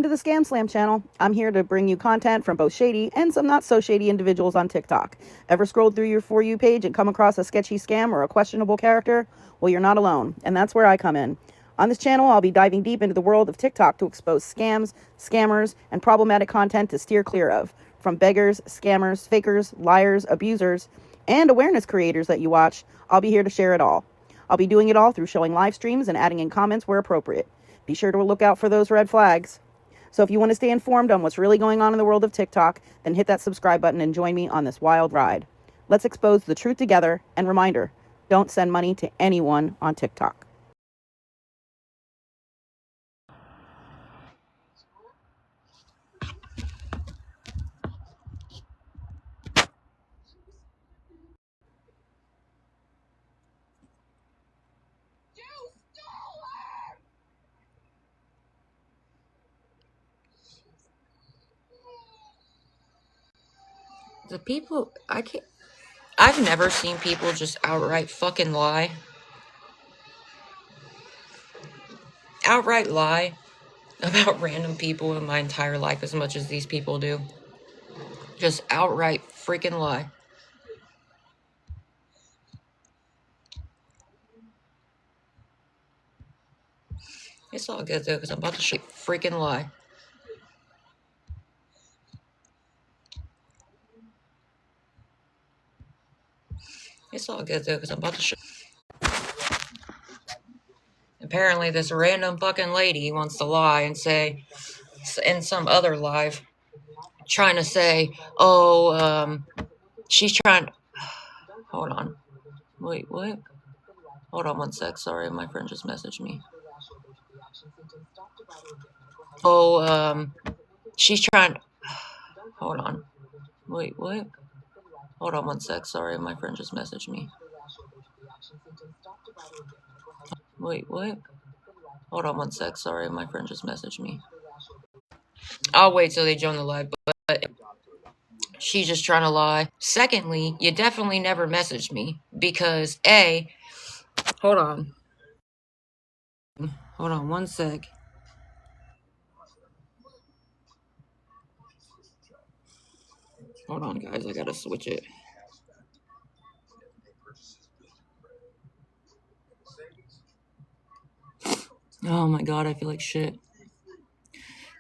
to the ScamSlam channel. I'm here to bring you content from both shady and some not so shady individuals on TikTok. Ever scrolled through your For You page and come across a sketchy scam or a questionable character? Well, you're not alone, and that's where I come in. On this channel, I'll be diving deep into the world of TikTok to expose scams, scammers, and problematic content to steer clear of. From beggars, scammers, fakers, liars, abusers, and awareness creators that you watch, I'll be here to share it all. I'll be doing it all through showing live streams and adding in comments where appropriate. Be sure to look out for those red flags. So if you want to stay informed on what's really going on in the world of TikTok, then hit that subscribe button and join me on this wild ride. Let's expose the truth together, and reminder, don't send money to anyone on TikTok. The people, I've never seen people just outright fucking lie. Outright lie about random people in my entire life as much as these people do. Just outright freaking lie. It's all good though, because I'm about to freaking lie. It's all good though, because I'm about to Apparently this random fucking lady wants to lie and say, in some other live, trying to say, she's trying, hold on. Wait, what? Hold on one sec, sorry, my friend just messaged me. She's trying, hold on. Wait, what? Hold on one sec, sorry, my friend just messaged me. Wait, what? Hold on one sec, sorry, my friend just messaged me. I'll wait till they join the live, but she's just trying to lie. Secondly, you definitely never messaged me because hold on one sec. Hold on, guys, I gotta switch it. Oh my god, I feel like shit.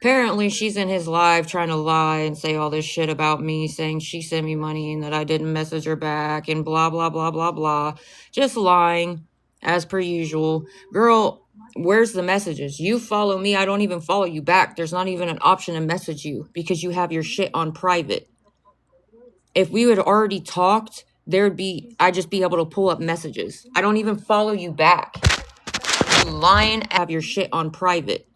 Apparently, she's in his live trying to lie and say all this shit about me, saying she sent me money and that I didn't message her back and blah, blah, blah, blah, blah. Just lying, as per usual. Girl, where's the messages? You follow me, I don't even follow you back. There's not even an option to message you because you have your shit on private. If we had already talked, I'd just be able to pull up messages. I don't even follow you back. You lying, have your shit on private.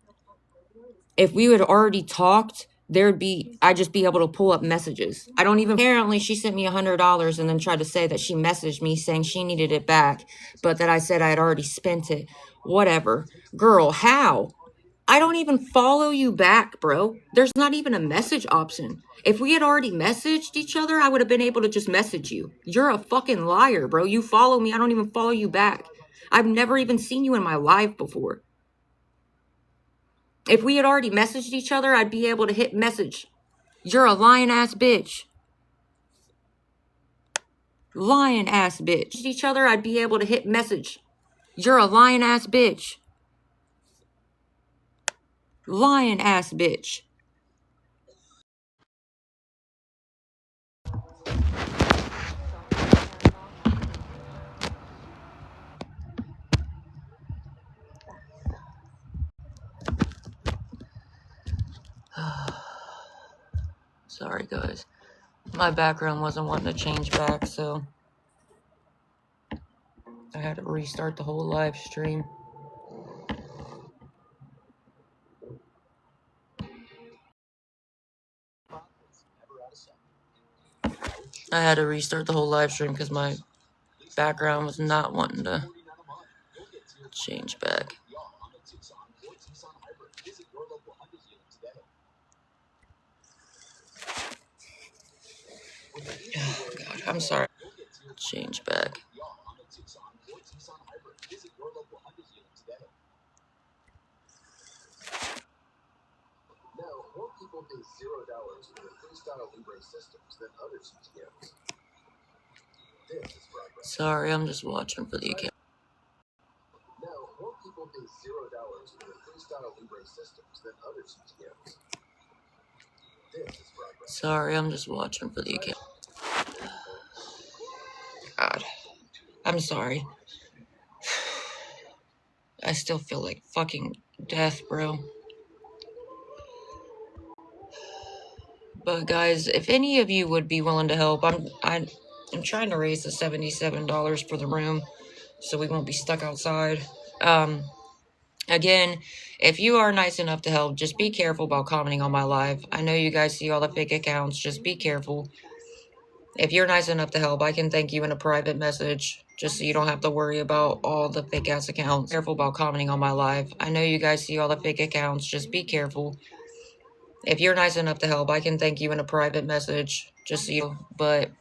If we had already talked, I'd just be able to pull up messages. I don't even, apparently she sent me $100 and then tried to say that she messaged me saying she needed it back, but that I said I had already spent it. Whatever. Girl, how? I don't even follow you back, bro. There's not even a message option. If we had already messaged each other, I would have been able to just message you. You're a fucking liar, bro. You follow me, I don't even follow you back. I've never even seen you in my life before. If we had already messaged each other, I'd be able to hit message. You're a lying ass bitch. Lying ass bitch. Each other, I'd be able to hit message. You're a lying ass bitch. Lying ass bitch. Sorry, guys. My background wasn't wanting to change back, so I had to restart the whole live stream. I had to restart the whole live stream because my background was not wanting to change back. Oh, God, I'm sorry. Change back. Sorry, I'm just watching for the account. Sorry, I'm just watching for the account. God, I'm sorry. I still feel like fucking death, bro. But guys, if any of you would be willing to help, I'm trying to raise the $77 for the room, so we won't be stuck outside. Again, if you are nice enough to help, just be careful about commenting on my live. I know you guys see all the fake accounts. Just be careful. If you're nice enough to help, I can thank you in a private message, just so you don't have to worry about all the fake ass accounts. Careful about commenting on my live. I know you guys see all the fake accounts. Just be careful. If you're nice enough to help, I can thank you in a private message, just so you. But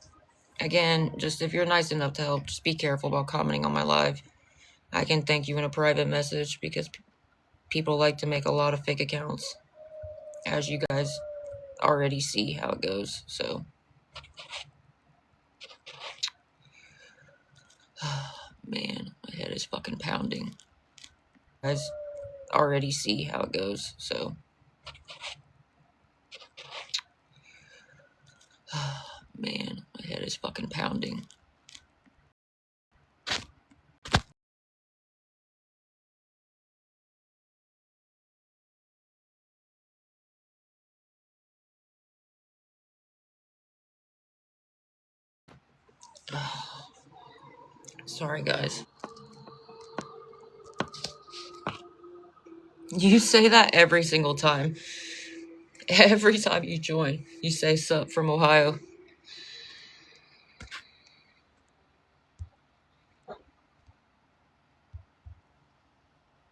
again, just if you're nice enough to help, just be careful about commenting on my live. I can thank you in a private message because people like to make a lot of fake accounts, as you guys already see how it goes. So, man, my head is fucking pounding. Guys already see how it goes. So, man, my head is fucking pounding. Sorry, guys. You say that every single time. Every time you join, you say sup from Ohio.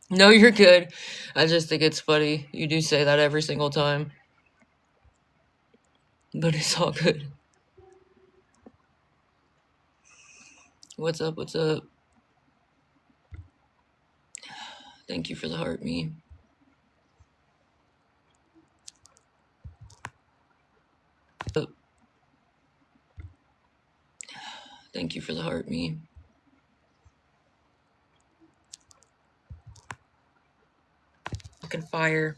No, you're good. I just think it's funny. You do say that every single time. But it's all good. What's up? What's up? Thank you for the heart meme. Thank you for the heart meme. Fucking fire.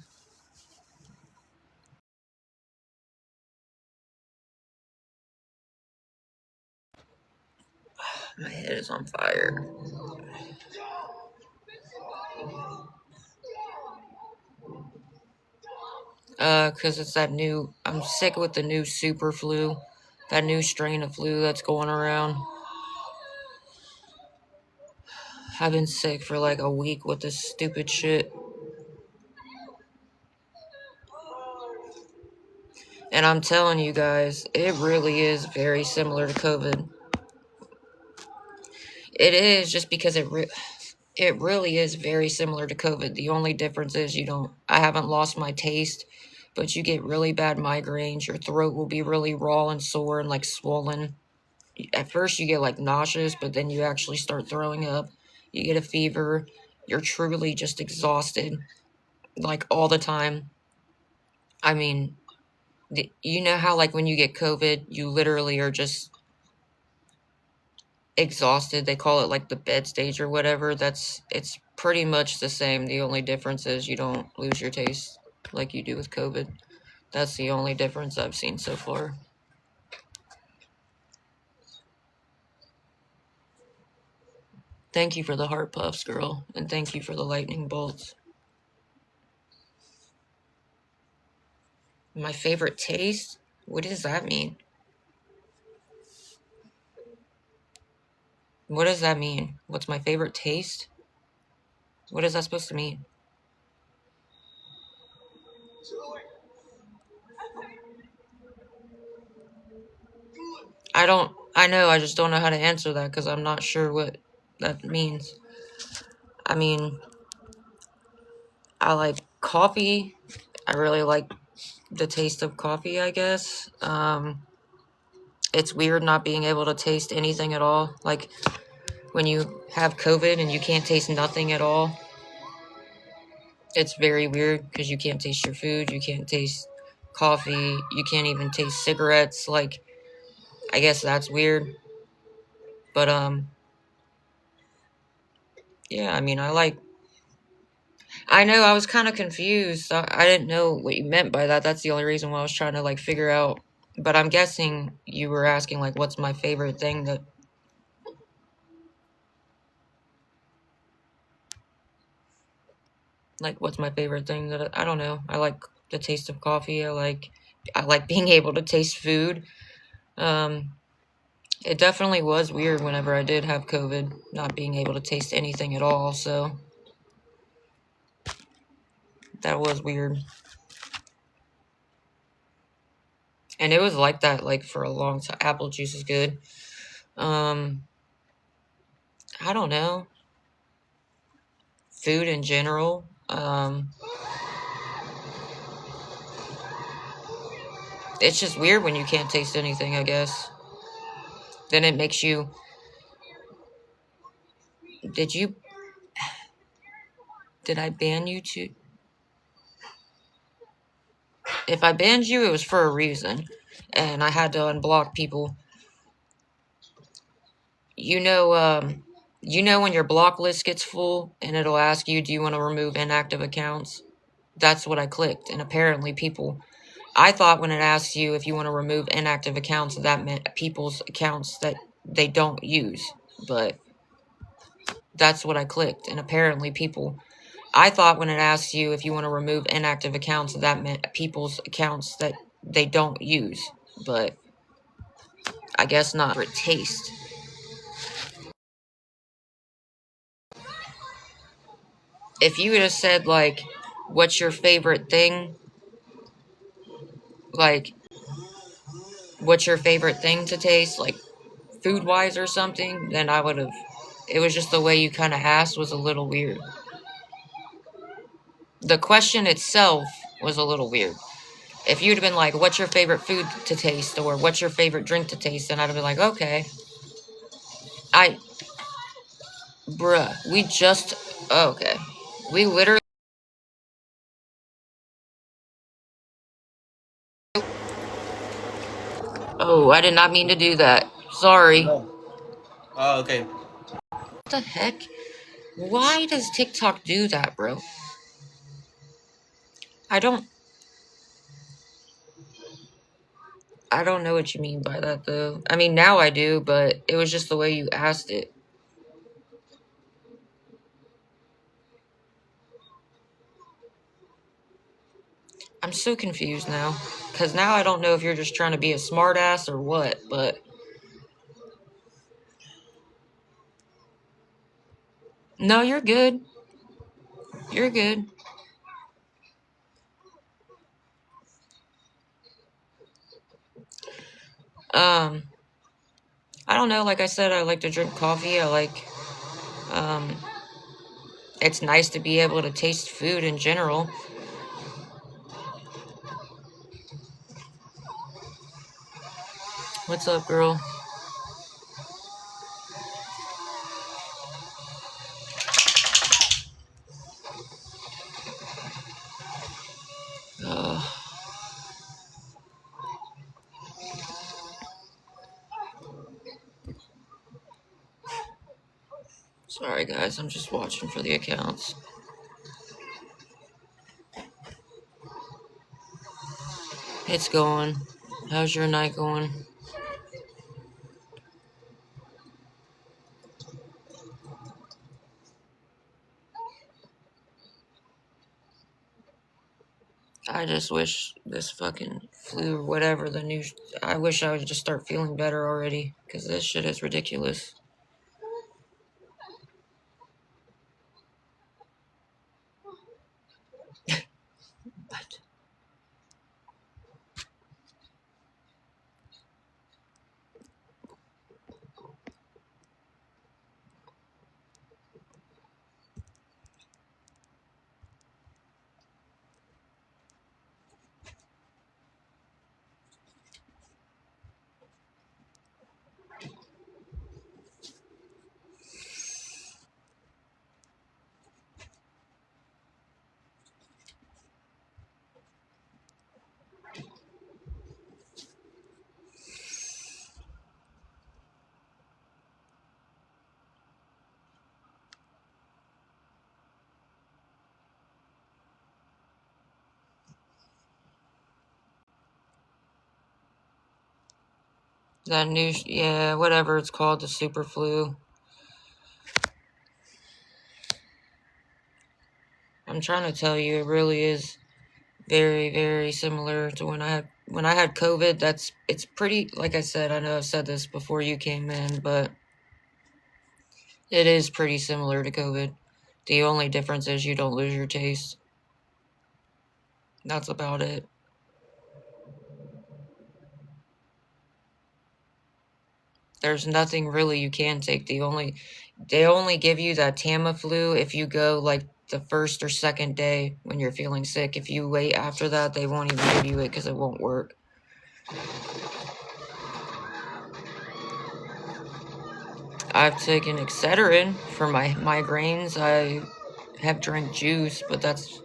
My head is on fire. Cause it's that new, I'm sick with the new super flu. That new strain of flu that's going around. I've been sick for like a week with this stupid shit. And I'm telling you guys, it really is very similar to COVID. It is, just because it really is very similar to COVID. The only difference is I haven't lost my taste, but you get really bad migraines. Your throat will be really raw and sore and like swollen. At first you get like nauseous, but then you actually start throwing up. You get a fever. You're truly just exhausted, like all the time. I mean, you know how like when you get COVID, you literally are just exhausted. They call it like the bed stage or whatever. It's pretty much the same. The only difference is you don't lose your taste like you do with COVID. That's the only difference I've seen so far. Thank you for the heart puffs, girl, and thank you for the lightning bolts. My favorite taste? What does that mean? What does that mean? What's my favorite taste? What is that supposed to mean? I know, I just don't know how to answer that because I'm not sure what that means. I mean, I like coffee. I really like the taste of coffee, I guess. It's weird not being able to taste anything at all. Like when you have COVID and you can't taste nothing at all. It's very weird because you can't taste your food. You can't taste coffee. You can't even taste cigarettes. Like, I guess that's weird. But, yeah, I mean, I know I was kind of confused. I didn't know what you meant by that. That's the only reason why I was trying to, like, figure out. But I'm guessing you were asking, like, what's my favorite thing that... Like, what's my favorite thing that... I don't know. I like the taste of coffee. I like being able to taste food. It definitely was weird whenever I did have COVID, not being able to taste anything at all, so that was weird. And it was like that, like, for a long time. Apple juice is good. I don't know. Food in general. It's just weird when you can't taste anything, I guess. Then it makes you... Did I ban you to... If I banned you, it was for a reason. And I had to unblock people. You know when your block list gets full and it'll ask you, do you want to remove inactive accounts? That's what I clicked. And apparently I thought when it asks you if you want to remove inactive accounts, that meant people's accounts that they don't use. But that's what I clicked. And apparently I thought when it asks you if you want to remove inactive accounts, that meant people's accounts that they don't use. But I guess not. For taste. If you would have said, like, what's your favorite thing? Like, what's your favorite thing to taste? Like, food-wise or something? Then I would have... It was just the way you kind of asked was a little weird. The question itself was a little weird. If you'd have been like, what's your favorite food to taste? Or what's your favorite drink to taste? Then I'd have been like, okay. Bruh, we just... Okay. We literally... Oh, I did not mean to do that. Sorry. No. Oh, okay. What the heck? Why does TikTok do that, bro? I don't... I don't know what you mean by that, though. I mean, now I do, but it was just the way you asked it. I'm so confused now. Because now I don't know if you're just trying to be a smartass or what, but... No, you're good. You're good. Um, I don't know. Like I said, I like to drink coffee. Um, it's nice to be able to taste food in general. What's up, girl? Sorry, guys. I'm just watching for the accounts. It's going. How's your night going? I just wish this fucking flu, whatever the new... I wish I would just start feeling better already. Because this shit is ridiculous. But... That new, yeah, whatever it's called, the super flu. I'm trying to tell you, it really is very, very similar to when I had COVID. It's pretty, like I said, I know I've said this before you came in, but it is pretty similar to COVID. The only difference is you don't lose your taste. That's about it. There's nothing really you can take. They only give you that Tamiflu if you go like the first or second day when you're feeling sick. If you wait after that, they won't even give you it because it won't work. I've taken Excedrin for my migraines. I have drank juice, but that's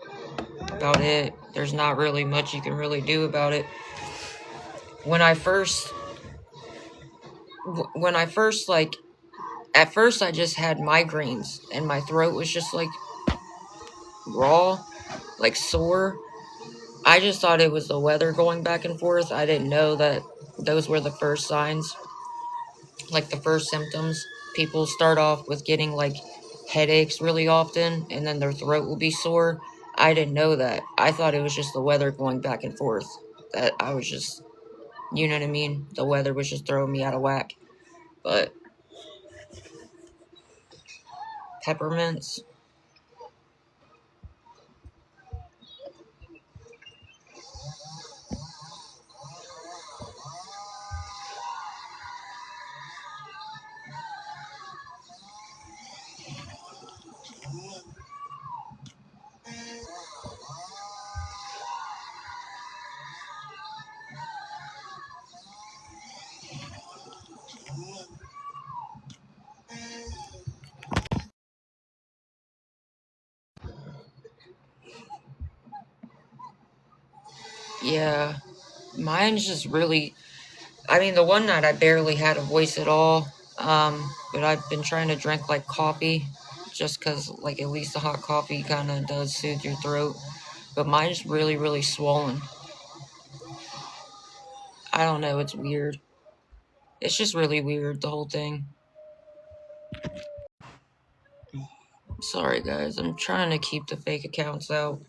about it. There's not really much you can really do about it. When I first like, at first I just had migraines and my throat was just like raw, like sore. I just thought it was the weather going back and forth. I didn't know that those were the first signs, like the first symptoms. People start off with getting like headaches really often and then their throat will be sore. I didn't know that. I thought it was just the weather going back and forth. That I was just, you know what I mean? The weather was just throwing me out of whack. But peppermints, yeah. Mine's just really, I mean, the one night I barely had a voice at all. But I've been trying to drink like coffee just because, like, at least the hot coffee kind of does soothe your throat. But mine's really, really swollen. I don't know, it's weird. It's just really weird, the whole thing. Sorry, guys, I'm trying to keep the fake accounts out.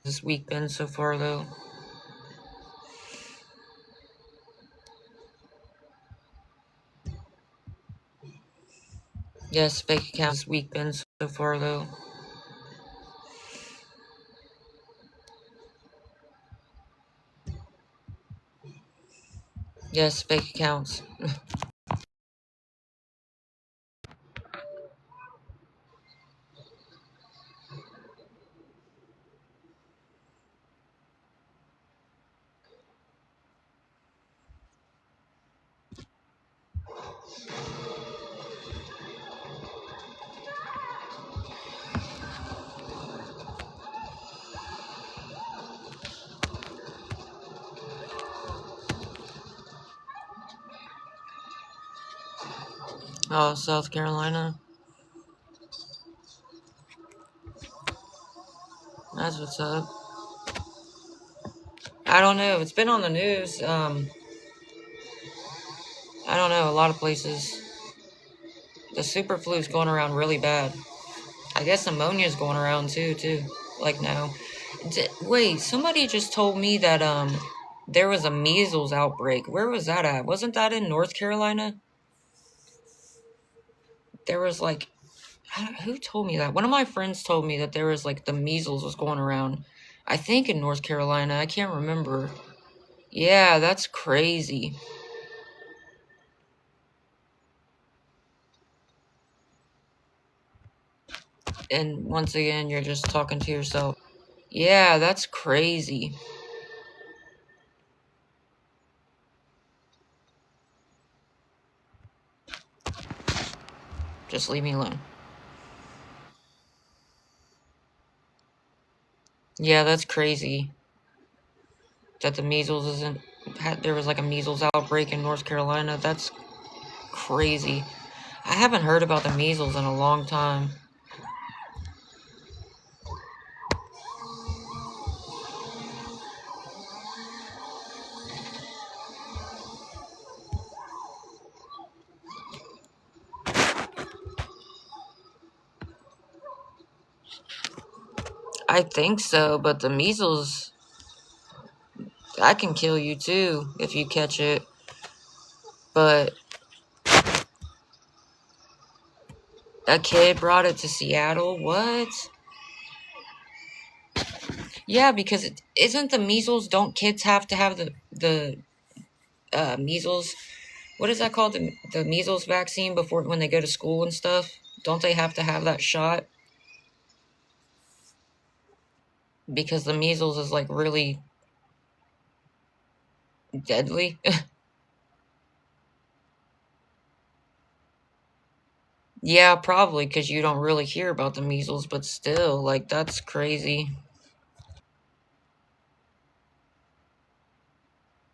This week been so far, though. Yes, fake accounts this week been so far, though. Yes, fake accounts. Oh, South Carolina. That's what's up. I don't know. It's been on the news. I don't know. A lot of places. The super flu's going around really bad. I guess pneumonia's going around too. Like now. Wait, somebody just told me that there was a measles outbreak. Where was that at? Wasn't that in North Carolina? There was like, who told me that? One of my friends told me that there was like the measles was going around. I think in North Carolina. I can't remember. Yeah, that's crazy. And once again, you're just talking to yourself. Yeah, that's crazy. Just leave me alone. Yeah, that's crazy. That the measles isn't. There was like a measles outbreak in North Carolina. That's crazy. I haven't heard about the measles in a long time. I think so, but the measles, that can kill you too if you catch it. But a kid brought it to Seattle. What? Yeah, because isn't the measles? Don't kids have to have the measles? What is that called? The measles vaccine before when they go to school and stuff? Don't they have to have that shot? Because the measles is like really deadly. Yeah, probably because you don't really hear about the measles, but still, like, that's crazy.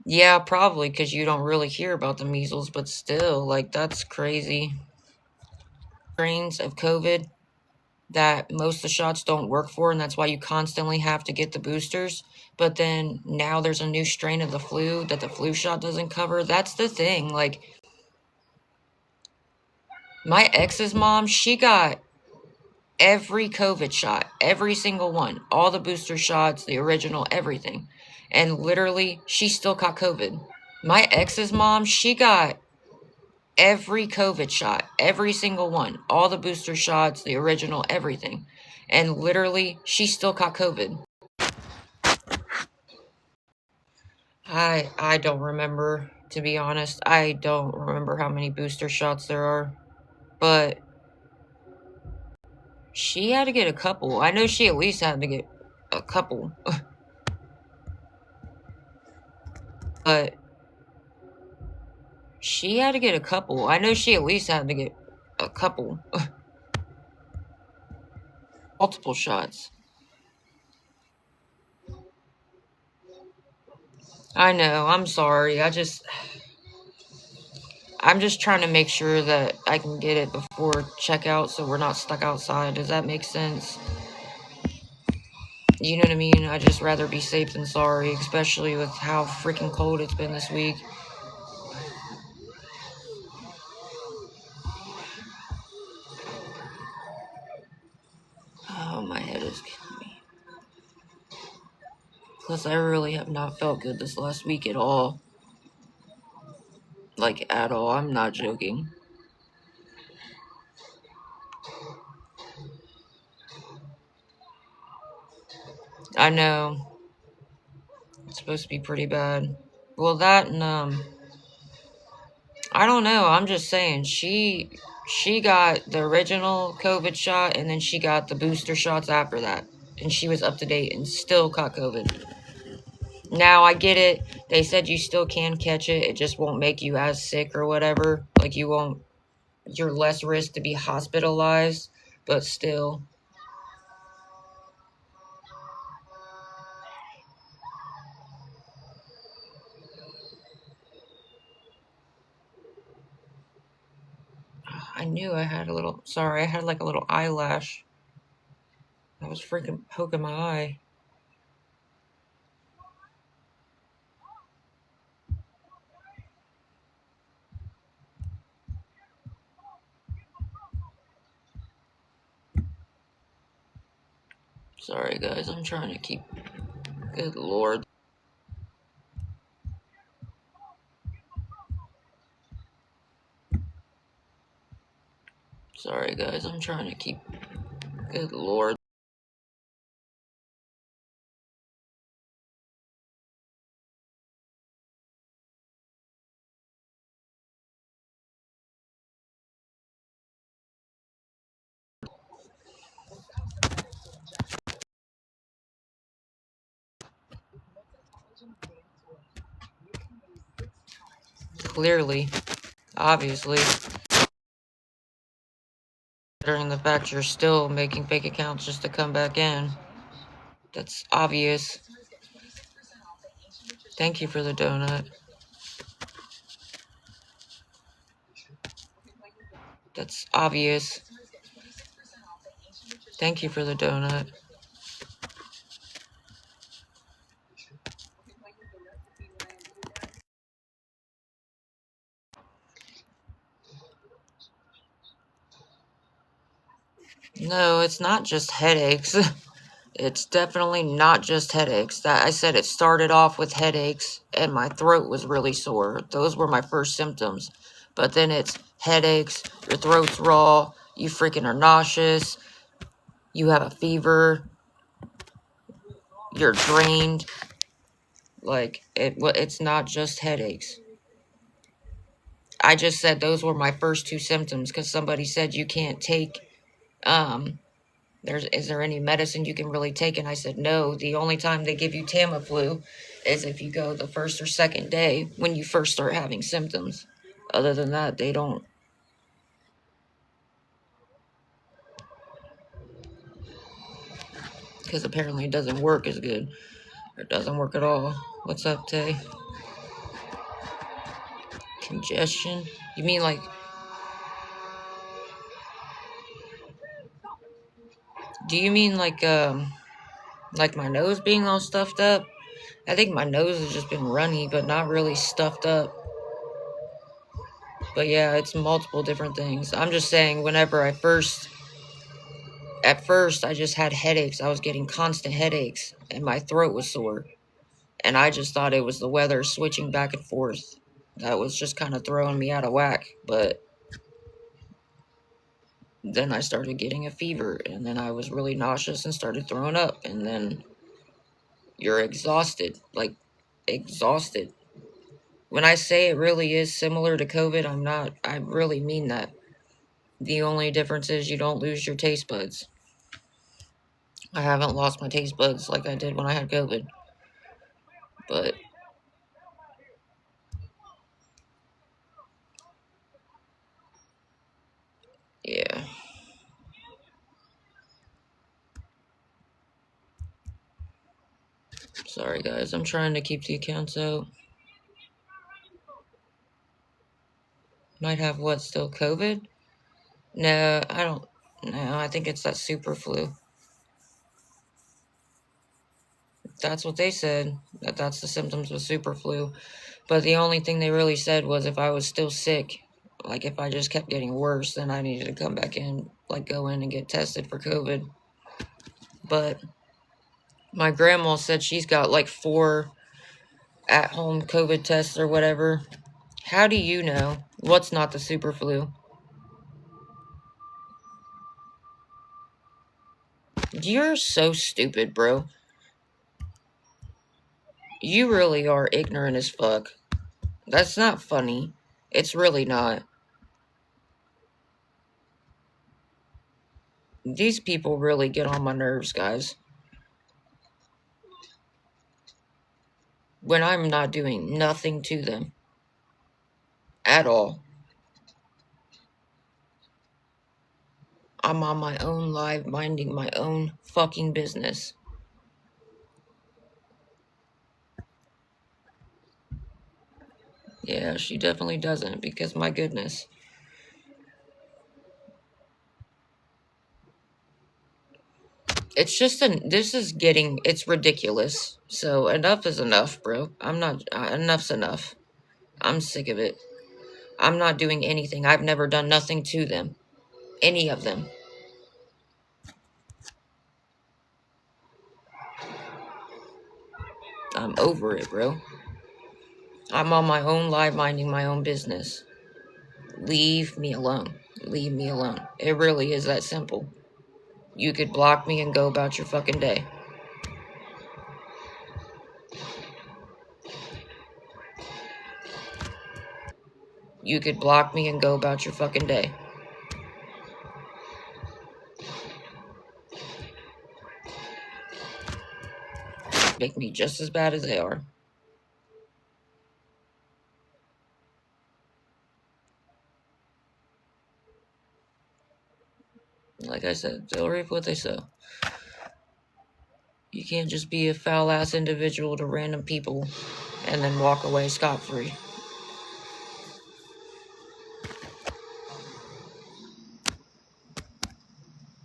Yeah, probably because you don't really hear about the measles, but still, like, that's crazy. Strains of COVID that most of the shots don't work for, and that's why you constantly have to get the boosters. But then now there's a new strain of the flu that the flu shot doesn't cover. That's the thing. Like, my ex's mom, she got every COVID shot, every single one, all the booster shots, the original, everything. And literally, she still caught COVID. My ex's mom, she got every COVID shot, every single one, all the booster shots, the original, everything. And literally, she still caught COVID. I don't remember, to be honest. I don't remember how many booster shots there are. But she had to get a couple. I know she at least had to get a couple. But she had to get a couple. I know she at least had to get a couple. Multiple shots. I know. I'm sorry. I'm just trying to make sure that I can get it before checkout so we're not stuck outside. Does that make sense? You know what I mean? I'd just rather be safe than sorry, especially with how freaking cold it's been this week. Oh, my head is killing me. Plus, I really have not felt good this last week at all. Like, at all. I'm not joking. I know. It's supposed to be pretty bad. Well, that and, I don't know. I'm just saying she got the original COVID shot and then she got the booster shots after that. And she was up to date and still caught COVID. Now I get it. They said you still can catch it. It just won't make you as sick or whatever. Like you're less risk to be hospitalized, but still. I knew I had I had like a little eyelash. I was freaking poking my eye. Sorry guys, I'm trying to keep, good lord. Sorry guys, I'm trying to keep, good lord. Clearly, obviously, considering the fact you're still making fake accounts just to come back in. That's obvious. Thank you for the donut. That's obvious. Thank you for the donut. No, it's not just headaches. It's definitely not just headaches. That I said it started off with headaches and my throat was really sore. Those were my first symptoms. But then it's headaches, your throat's raw, you freaking are nauseous, you have a fever, you're drained. Like it's not just headaches. I just said those were my first two symptoms because somebody said you can't take is there any medicine you can really take? And I said, no, the only time they give you Tamiflu is if you go the first or second day when you first start having symptoms. Other than that, they don't. Because apparently it doesn't work as good. Or it doesn't work at all. What's up, Tay? Congestion? You mean do you mean like my nose being all stuffed up? I think my nose has just been runny, but not really stuffed up. But yeah, it's multiple different things. I'm just saying, at first, I just had headaches. I was getting constant headaches, and my throat was sore. And I just thought it was the weather switching back and forth. That was just kind of throwing me out of whack. But then I started getting a fever, and then I was really nauseous and started throwing up. And then you're exhausted, like exhausted. When I say it really is similar to COVID, I really mean that. The only difference is you don't lose your taste buds. I haven't lost my taste buds like I did when I had COVID. But yeah. Sorry guys, I'm trying to keep the accounts out. Might have what, still COVID? No, I don't. No, I think it's that super flu. That's what they said. That's the symptoms of super flu. But the only thing they really said was if I was still sick, like if I just kept getting worse, then I needed to come back in, like go in and get tested for COVID. But my grandma said she's got like 4 at-home COVID tests or whatever. How do you know what's not the super flu? You're so stupid, bro. You really are ignorant as fuck. That's not funny. It's really not. These people really get on my nerves, guys. When I'm not doing nothing to them. At all. I'm on my own live, minding my own fucking business. Yeah, she definitely doesn't, because my goodness. It's just it's ridiculous. So enough is enough, bro. Enough's enough. I'm sick of it. I'm not doing anything. I've never done nothing to them. Any of them. I'm over it, bro. I'm on my own live minding my own business. Leave me alone. Leave me alone. It really is that simple. You could block me and go about your fucking day. You could block me and go about your fucking day. Make me just as bad as they are. Like I said, they'll reap what they sow. You can't just be a foul-ass individual to random people and then walk away scot-free.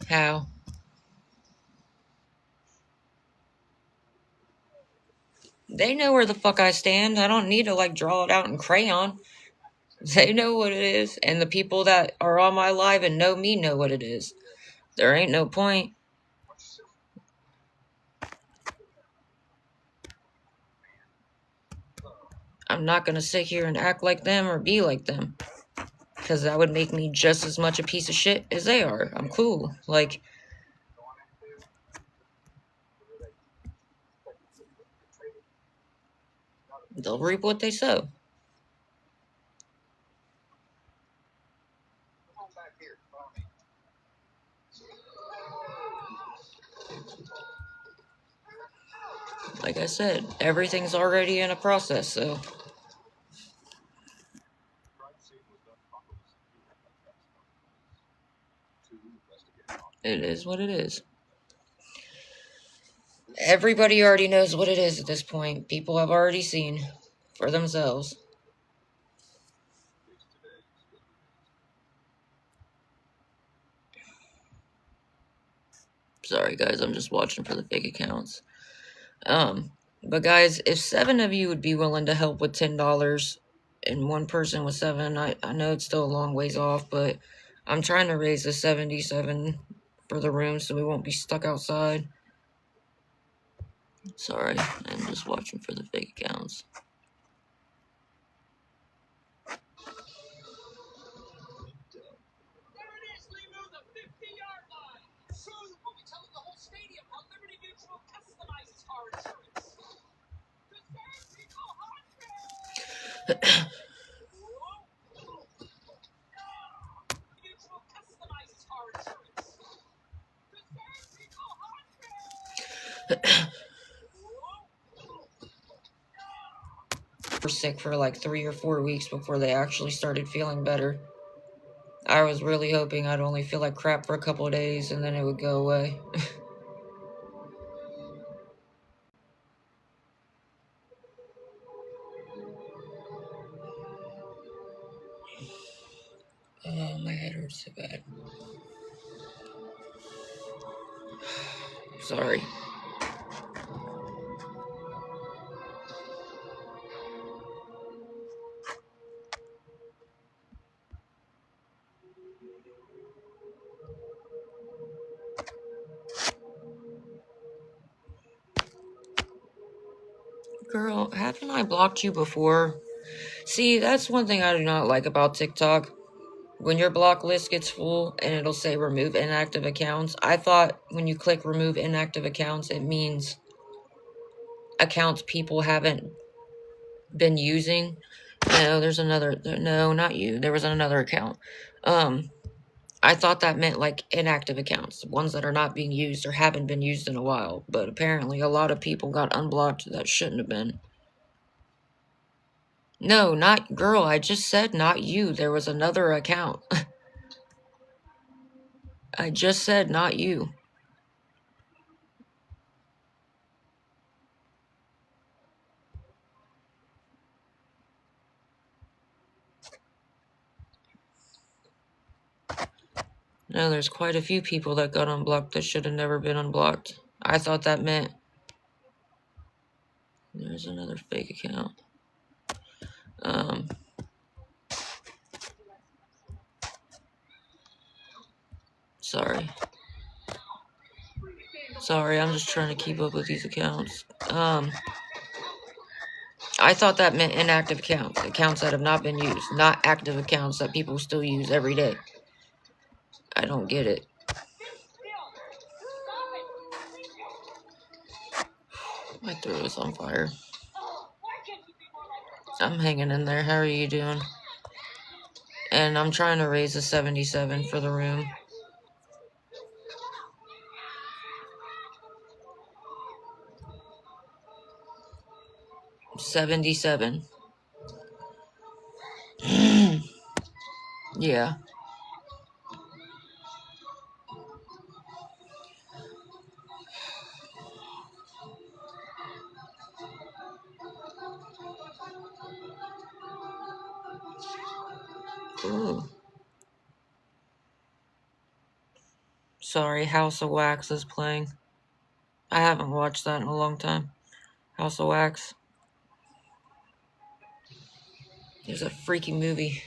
How? They know where the fuck I stand. I don't need to, like, draw it out in crayon. They know what it is. And the people that are on my live and know me know what it is. There ain't no point. I'm not gonna sit here and act like them or be like them. Because that would make me just as much a piece of shit as they are. I'm cool. Like, they'll reap what they sow. Like I said, everything's already in a process, so it is what it is. Everybody already knows what it is at this point. People have already seen for themselves. Sorry, guys, I'm just watching for the fake accounts. But guys, if 7 of you would be willing to help with $10 and one person with 7, I know it's still a long ways off, but I'm trying to raise the 77 for the room so we won't be stuck outside. Sorry, I'm just watching for the fake accounts. Were sick for like 3 or 4 weeks before they actually started feeling better. I was really hoping I'd only feel like crap for a couple of days and then it would go away. Oh, my head hurts so bad. Sorry. Girl, haven't I blocked you before? See, that's one thing I do not like about TikTok. When your block list gets full and it'll say remove inactive accounts, I thought when you click remove inactive accounts, it means accounts people haven't been using. No, there's another. No, not you. There was another account. I thought that meant like inactive accounts, ones that are not being used or haven't been used in a while. But apparently, a lot of people got unblocked that shouldn't have been. No, not girl. I just said not you. There was another account. I just said not you. No, there's quite a few people that got unblocked that should have never been unblocked. I thought that meant... There's another fake account. Sorry. Sorry, I'm just trying to keep up with these accounts. I thought that meant inactive accounts. Accounts that have not been used. Not active accounts that people still use every day. I don't get it. My throat is on fire. I'm hanging in there. How are you doing? And I'm trying to raise a 77 for the room. 77. Yeah. Ooh. Sorry, House of Wax is playing. I haven't watched that in a long time. House of Wax. It's a freaky movie.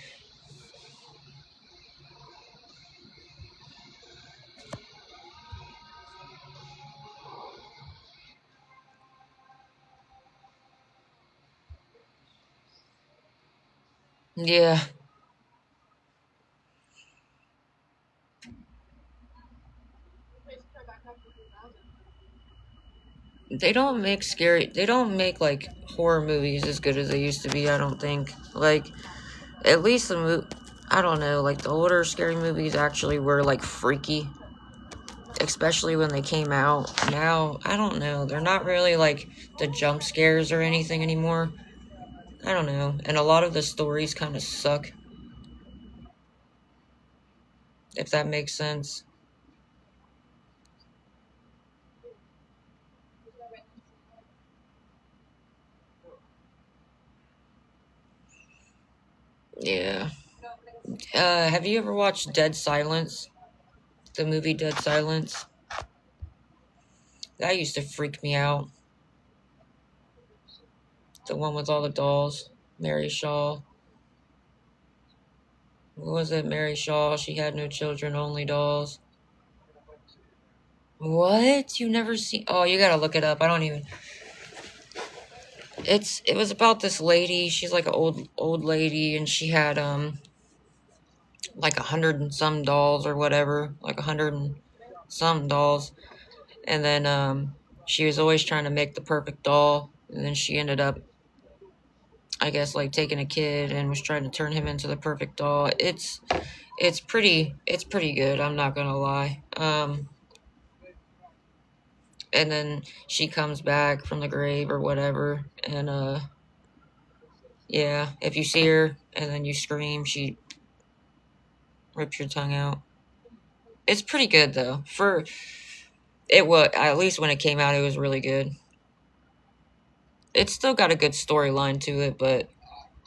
Yeah. They don't make like horror movies as good as they used to be, I don't think. Like, at least I don't know, like the older scary movies actually were like freaky, especially when they came out. Now, I don't know, they're not really like the jump scares or anything anymore. I don't know. And a lot of the stories kind of suck, if that makes sense. Yeah. Have you ever watched Dead Silence? The movie Dead Silence? That used to freak me out. The one with all the dolls. Mary Shaw. What was it? Mary Shaw. She had no children, only dolls. What? You never seen? Oh, you gotta look it up. I don't even. It was about this lady. She's like an old lady, and she had like 100 and some dolls or whatever, like 100 and some dolls, and then she was always trying to make the perfect doll, and then she ended up, I guess, like taking a kid and was trying to turn him into the perfect doll. It's pretty good. I'm not gonna lie. And then she comes back from the grave or whatever, and yeah, if you see her and then you scream, she rips your tongue out. It's pretty good though. For it was, at least when it came out, it was really good. It's still got a good storyline to it, but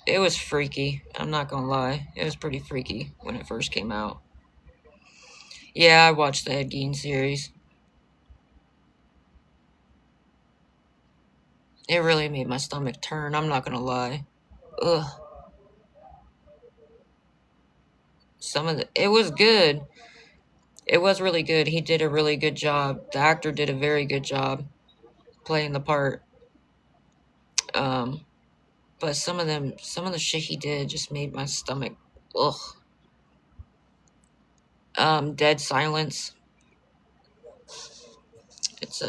it was freaky. I'm not gonna lie. It was pretty freaky when it first came out. Yeah, I watched the Ed Gein series. It really made my stomach turn. I'm not gonna lie. Ugh. It was good. It was really good. He did a really good job. The actor did a very good job playing the part. Um, but some of the shit he did just made my stomach. Ugh. Dead Silence. It's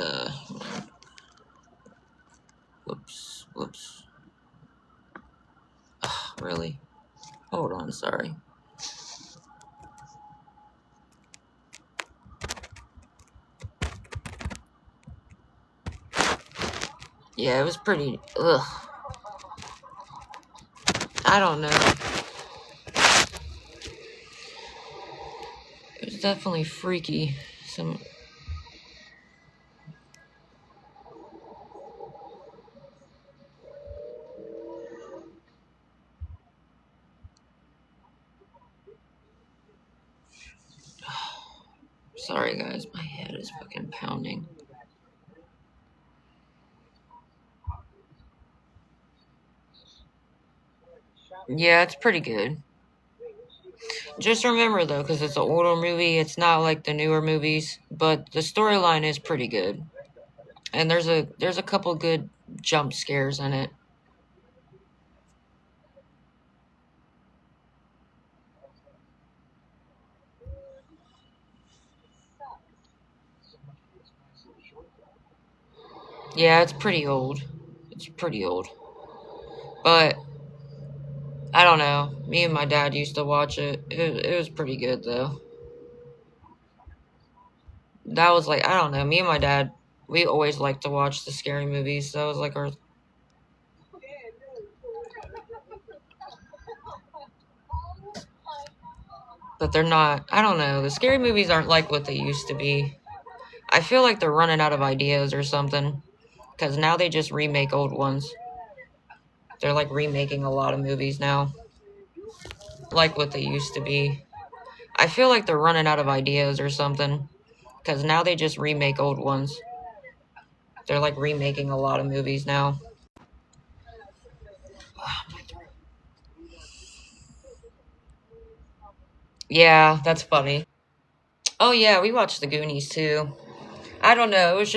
whoops. Ugh, really? Hold on, sorry. Yeah, it was pretty. Ugh. I don't know. It was definitely freaky. Some. Sorry, guys, my head is fucking pounding. Yeah, it's pretty good. Just remember though, because it's an older movie, it's not like the newer movies, but the storyline is pretty good, and there's a couple good jump scares in it. Yeah, it's pretty old. It's pretty old, but I don't know. Me and my dad used to watch it. It was pretty good though. That was like, I don't know. Me and my dad, we always liked to watch the scary movies. That was like our. But they're not. I don't know. The scary movies aren't like what they used to be. I feel like they're running out of ideas or something. Because now they just remake old ones. They're like remaking a lot of movies now. Like what they used to be. I feel like they're running out of ideas or something. Because now they just remake old ones. They're like remaking a lot of movies now. Yeah, that's funny. Oh yeah, we watched the Goonies too. I don't know. It was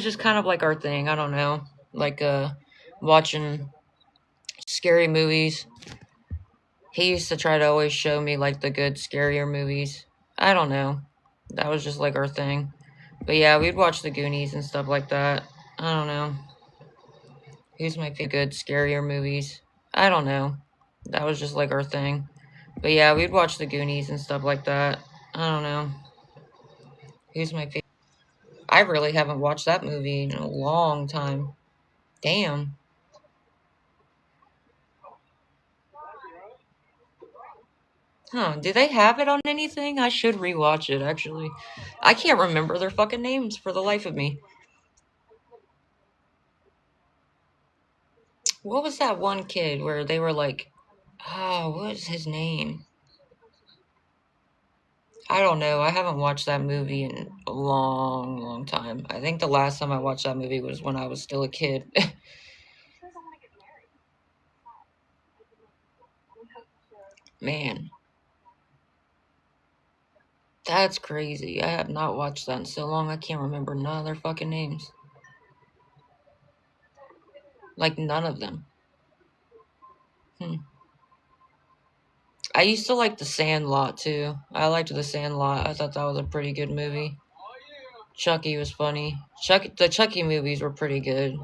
just kind of like our thing. I don't know. Like watching scary movies. He used to try to always show me like the good, scarier movies. I don't know. That was just like our thing. But yeah, we'd watch the Goonies and stuff like that. I don't know. Who's my favorite good, scarier movies? I don't know. That was just like our thing. But yeah, we'd watch the Goonies and stuff like that. I don't know. Who's my favorite? I really haven't watched that movie in a long time. Damn. Huh, do they have it on anything? I should rewatch it, actually. I can't remember their fucking names for the life of me. What was that one kid where they were like, oh, what is his name? I don't know. I haven't watched that movie in a long, long time. I think the last time I watched that movie was when I was still a kid. Man, that's crazy. I have not watched that in so long. I can't remember none of their fucking names. Like, none of them. I used to like The Sandlot, too. I liked The Sandlot. I thought that was a pretty good movie. Chucky was funny. The Chucky movies were pretty good.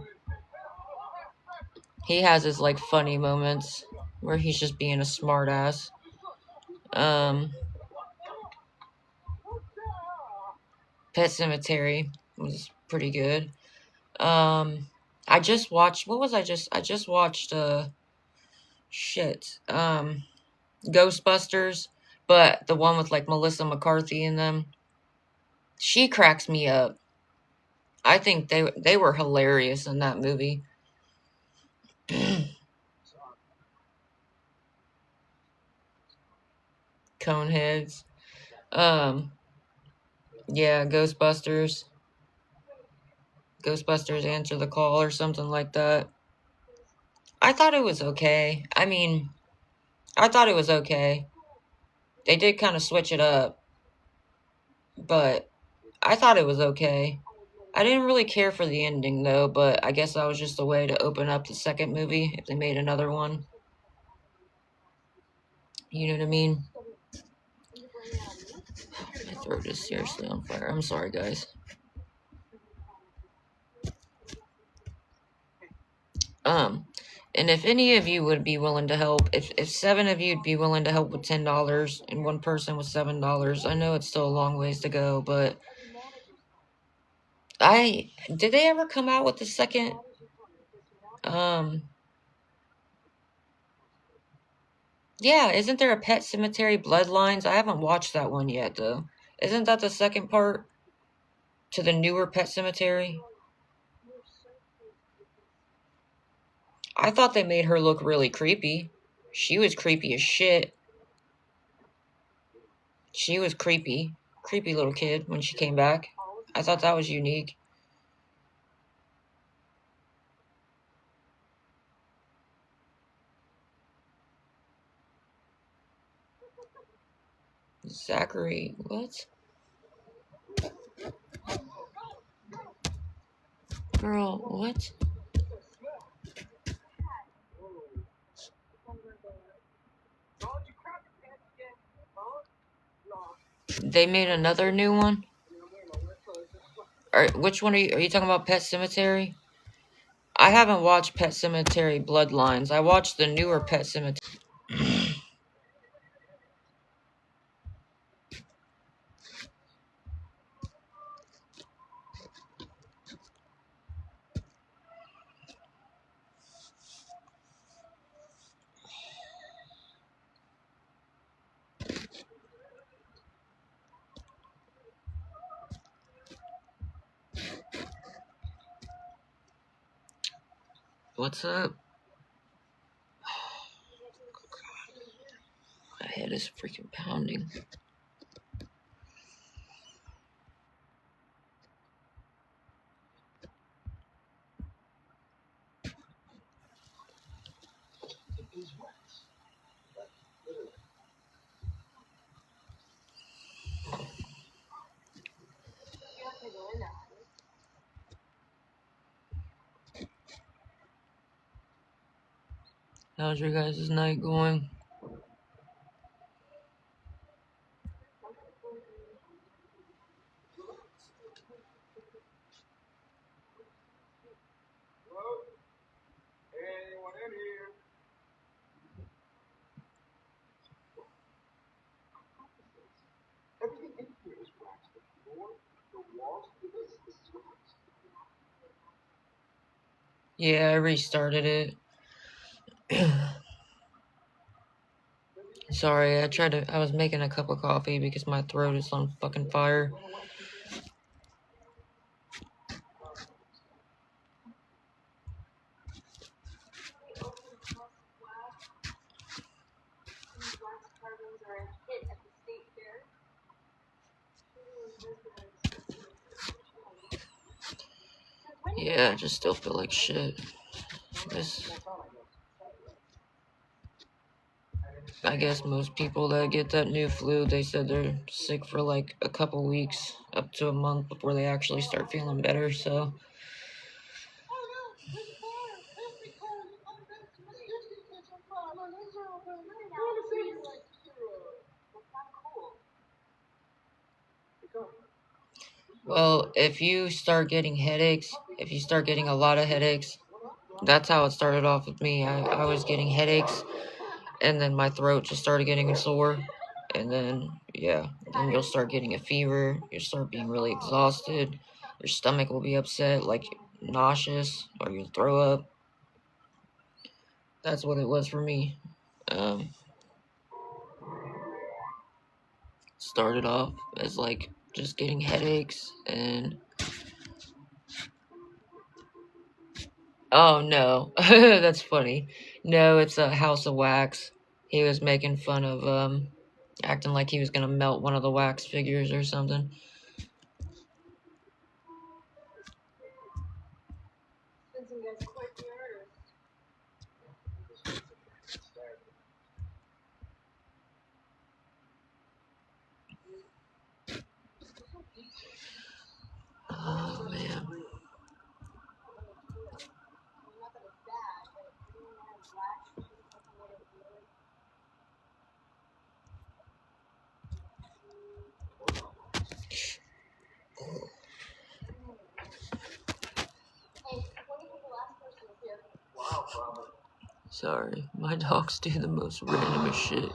He has his, like, funny moments where he's just being a smartass. Pet Cemetery was pretty good. I just watched, what was I just watched, Ghostbusters, but the one with, like, Melissa McCarthy in them. She cracks me up. I think they were hilarious in that movie. Coneheads. Yeah, Ghostbusters. Ghostbusters Answer the Call or something like that. I thought it was okay. I mean, I thought it was okay. They did kind of switch it up, but I thought it was okay. I didn't really care for the ending, though, but I guess that was just a way to open up the second movie if they made another one. You know what I mean? My throat is seriously on fire. I'm sorry, guys. And if any of you would be willing to help, if 7 of you'd be willing to help with $10 and one person with $7, I know it's still a long ways to go, but did they ever come out with the second, yeah, isn't there a Pet Cemetery Bloodlines? I haven't watched that one yet, though. Isn't that the second part to the newer Pet Cemetery? I thought they made her look really creepy. She was creepy as shit. She was creepy. Creepy little kid when she came back. I thought that was unique. Zachary, what? Girl, what? They made another new one? Which one are you talking about, Pet Cemetery? I haven't watched Pet Cemetery Bloodlines. I watched the newer Pet Cemetery. What's up? My head is freaking pounding. How's your guys' night going? Yeah, I restarted it. Sorry, I was making a cup of coffee because my throat is on fucking fire. Yeah, I just still feel like shit. I guess most people that get that new flu, they said they're sick for like a couple weeks, up to a month before they actually start feeling better, so. Well, if you start getting headaches, if you start getting a lot of headaches, that's how it started off with me. I was getting headaches, and then my throat just started getting sore. And then, yeah, then you'll start getting a fever. You'll start being really exhausted. Your stomach will be upset, like nauseous, or you'll throw up. That's what it was for me. Started off as like just getting headaches and. Oh no, that's funny. No, it's a House of Wax. He was making fun of acting like he was gonna melt one of the wax figures or something. Oh man. Sorry, my dogs do the most randomest shit.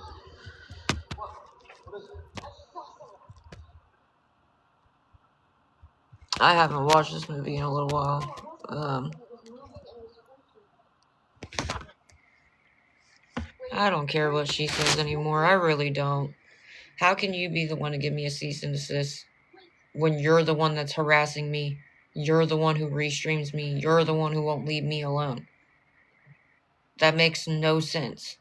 I haven't watched this movie in a little while. I don't care what she says anymore. I really don't. How can you be the one to give me a cease and desist when you're the one that's harassing me? You're the one who restreams me. You're the one who won't leave me alone. That makes no sense.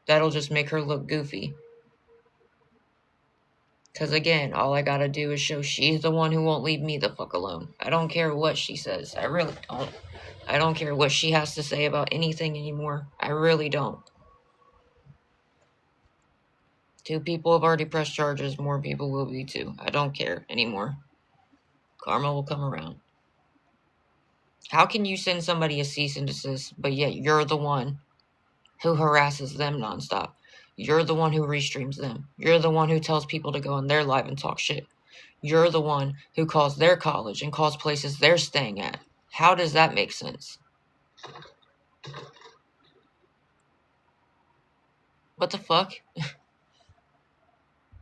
That'll just make her look goofy. Because again, all I gotta do is show she's the one who won't leave me the fuck alone. I don't care what she says. I really don't. I don't care what she has to say about anything anymore. I really don't. 2 people have already pressed charges. More people will be too. I don't care anymore. Karma will come around. How can you send somebody a cease and desist, but yet you're the one who harasses them nonstop? You're the one who restreams them. You're the one who tells people to go on their live and talk shit. You're the one who calls their college and calls places they're staying at. How does that make sense? What the fuck?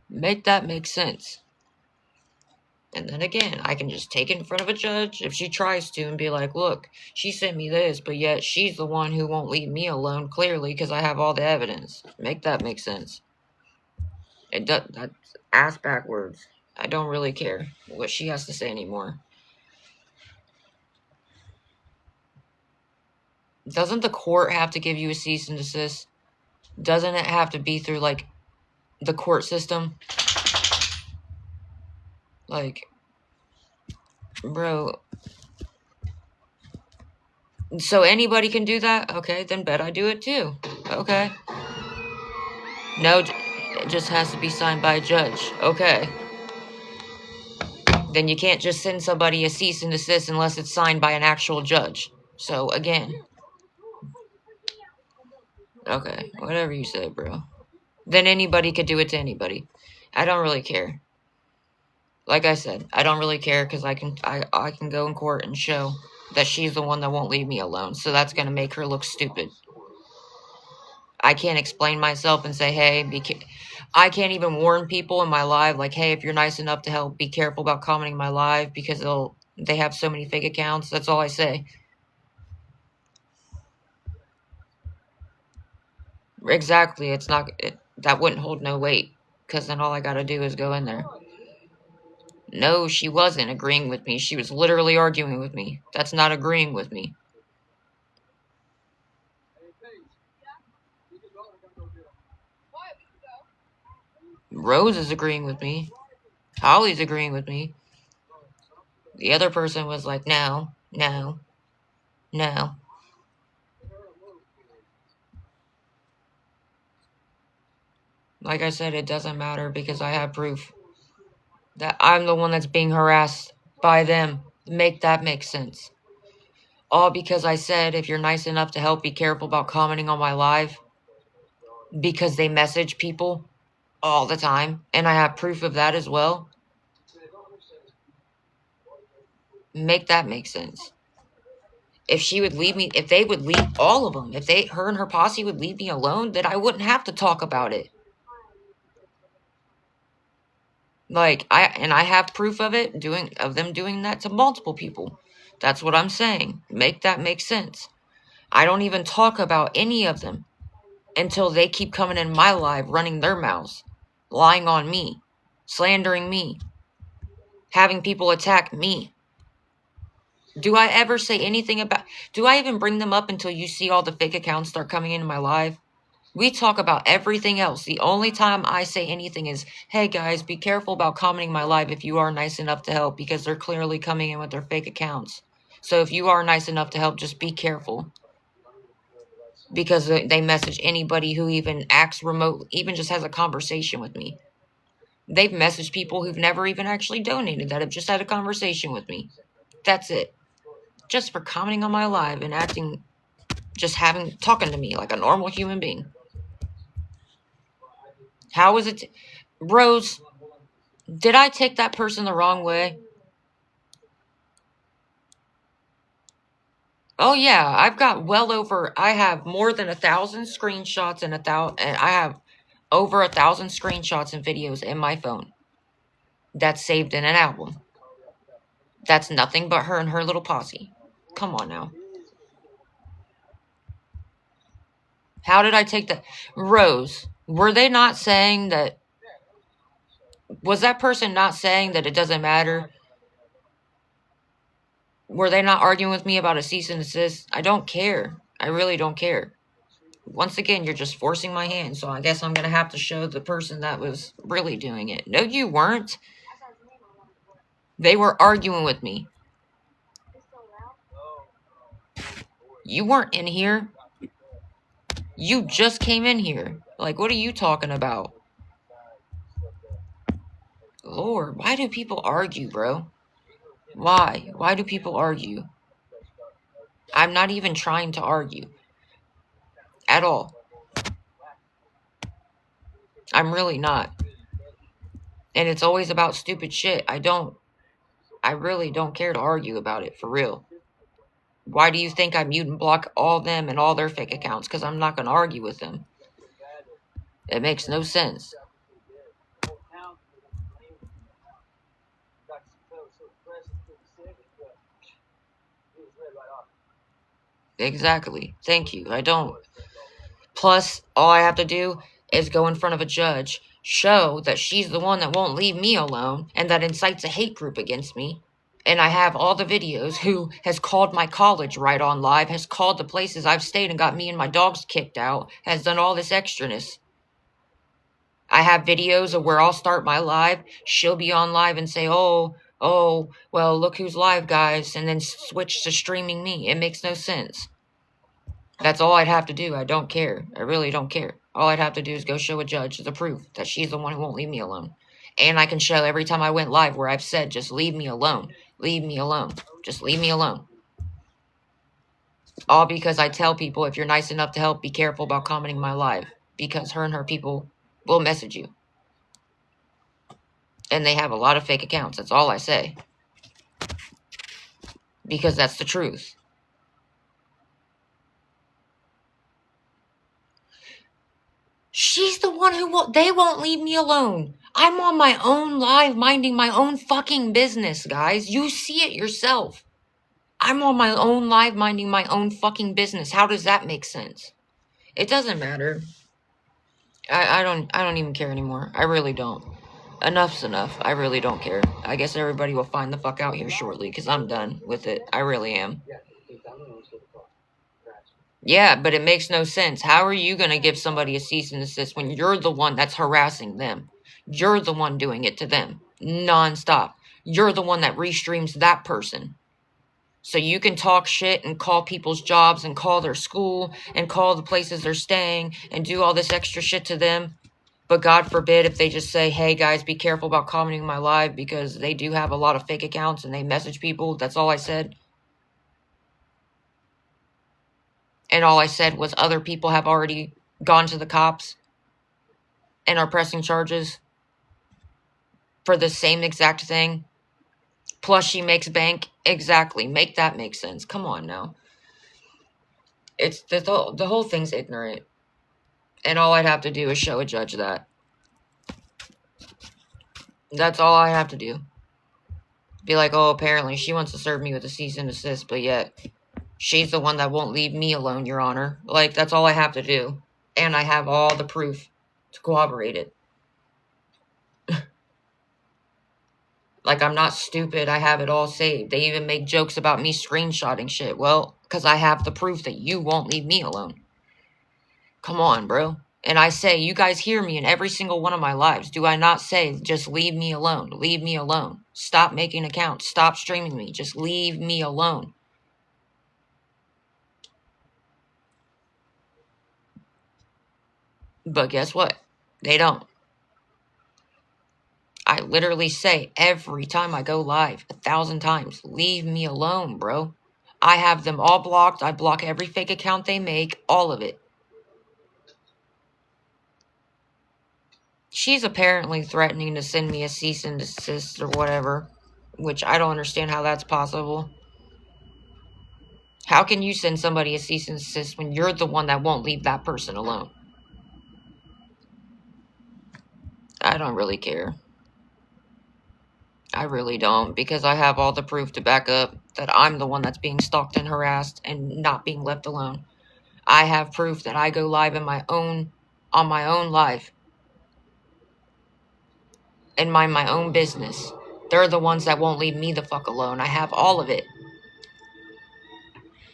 Make that make sense. And then again, I can just take it in front of a judge if she tries to and be like, look, she sent me this, but yet she's the one who won't leave me alone, clearly, because I have all the evidence. Make that make sense. That's ass backwards. I don't really care what she has to say anymore. Doesn't the court have to give you a cease and desist? Doesn't it have to be through, like, the court system? Like, bro. So anybody can do that? Okay, then bet I do it too. Okay. No, it just has to be signed by a judge. Okay. Then you can't just send somebody a cease and desist unless it's signed by an actual judge. So, again, Okay, whatever you say, bro. Then anybody could do it to anybody. I don't really care. Like I said, I don't really care because I can go in court and show that she's the one that won't leave me alone. So that's gonna make her look stupid. I can't explain myself and say, hey, I can't even warn people in my live, like, hey, if you're nice enough to help, be careful about commenting my live because they have so many fake accounts. That's all I say. Exactly. It's not, that wouldn't hold no weight because then all I gotta do is go in there. No, she wasn't agreeing with me. She was literally arguing with me. That's not agreeing with me. Rose is agreeing with me. Holly's agreeing with me. The other person was like, no, no, no. Like I said, it doesn't matter because I have proof that I'm the one that's being harassed by them. Make that make sense. All because I said, if you're nice enough to help, be careful about commenting on my live. Because they message people all the time. And I have proof of that as well. Make that make sense. If she would leave me, if they would leave all of them, if her and her posse would leave me alone, then I wouldn't have to talk about it. Like, I have proof of it, of them doing that to multiple people. That's what I'm saying. Make that make sense. I don't even talk about any of them until they keep coming in my live, running their mouths, lying on me, slandering me, having people attack me. Do I ever say anything do I even bring them up until you see all the fake accounts start coming into my live? We talk about everything else. The only time I say anything is, hey guys, be careful about commenting my live if you are nice enough to help, because they're clearly coming in with their fake accounts. So if you are nice enough to help, just be careful. Because they message anybody who even acts remote, even just has a conversation with me. They've messaged people who've never even actually donated, that have just had a conversation with me. That's it. Just for commenting on my live and acting, talking to me like a normal human being. How is it? Rose, did I take that person the wrong way? Oh yeah, I have more than 1,000 screenshots and I have over 1,000 screenshots and videos in my phone that's saved in an album. That's nothing but her and her little posse. Come on now. How did I take that? Rose, were they not saying that? Was that person not saying that it doesn't matter? Were they not arguing with me about a cease and desist? I don't care. I really don't care. Once again, you're just forcing my hand, so I guess I'm going to have to show the person that was really doing it. No, you weren't. They were arguing with me. You weren't in here. You just came in here. Like, what are you talking about? Lord, why do people argue, bro? Why? Why do people argue? I'm not even trying to argue. At all. I'm really not. And it's always about stupid shit. I really don't care to argue about it, for real. Why do you think I mute and block all them and all their fake accounts? Because I'm not going to argue with them. It makes no sense. Exactly. Thank you. I don't. Plus, all I have to do is go in front of a judge, show that she's the one that won't leave me alone and that incites a hate group against me. And I have all the videos, who has called my college right on live, has called the places I've stayed and got me and my dogs kicked out, has done all this extraness. I have videos of where I'll start my live, she'll be on live and say, oh, well, look who's live, guys, and then switch to streaming me. It makes no sense. That's all I'd have to do. I don't care. I really don't care. All I'd have to do is go show a judge the proof that she's the one who won't leave me alone. And I can show every time I went live where I've said, just leave me alone. Leave me alone. Just leave me alone. All because I tell people, if you're nice enough to help, be careful about commenting my live. Because her and her people will message you. And they have a lot of fake accounts. That's all I say. Because that's the truth. She's the one who won't, they won't leave me alone. I'm on my own live minding my own fucking business, guys. You see it yourself. I'm on my own live minding my own fucking business. How does that make sense? It doesn't matter. I don't even care anymore. I really don't. Enough's enough. I really don't care. I guess everybody will find the fuck out here shortly because I'm done with it. I really am. Yeah, but it makes no sense. How are you going to give somebody a cease and desist when you're the one that's harassing them? You're the one doing it to them nonstop. You're the one that restreams that person. So you can talk shit and call people's jobs and call their school and call the places they're staying and do all this extra shit to them. But God forbid if they just say, hey guys, be careful about commenting my live because they do have a lot of fake accounts and they message people. That's all I said. And all I said was other people have already gone to the cops and are pressing charges for the same exact thing. Plus she makes bank. Exactly. Make that make sense. Come on now. It's the whole thing's ignorant. And all I'd have to do is show a judge that. That's all I have to do. Be like, oh, apparently she wants to serve me with a cease and desist, but yet she's the one that won't leave me alone, Your Honor. Like, that's all I have to do. And I have all the proof to corroborate it. Like, I'm not stupid. I have it all saved. They even make jokes about me screenshotting shit. Well, because I have the proof that you won't leave me alone. Come on, bro. And I say, you guys hear me in every single one of my lives. Do I not say, just leave me alone? Leave me alone. Stop making accounts. Stop streaming me. Just leave me alone. But guess what? They don't. I literally say every time I go live, 1,000 times, leave me alone, bro. I have them all blocked. I block every fake account they make, all of it. She's apparently threatening to send me a cease and desist or whatever, which I don't understand how that's possible. How can you send somebody a cease and desist when you're the one that won't leave that person alone? I don't really care. I really don't, because I have all the proof to back up that I'm the one that's being stalked and harassed and not being left alone. I have proof that I go live on my own live and mind my own business. They're the ones that won't leave me the fuck alone. I have all of it.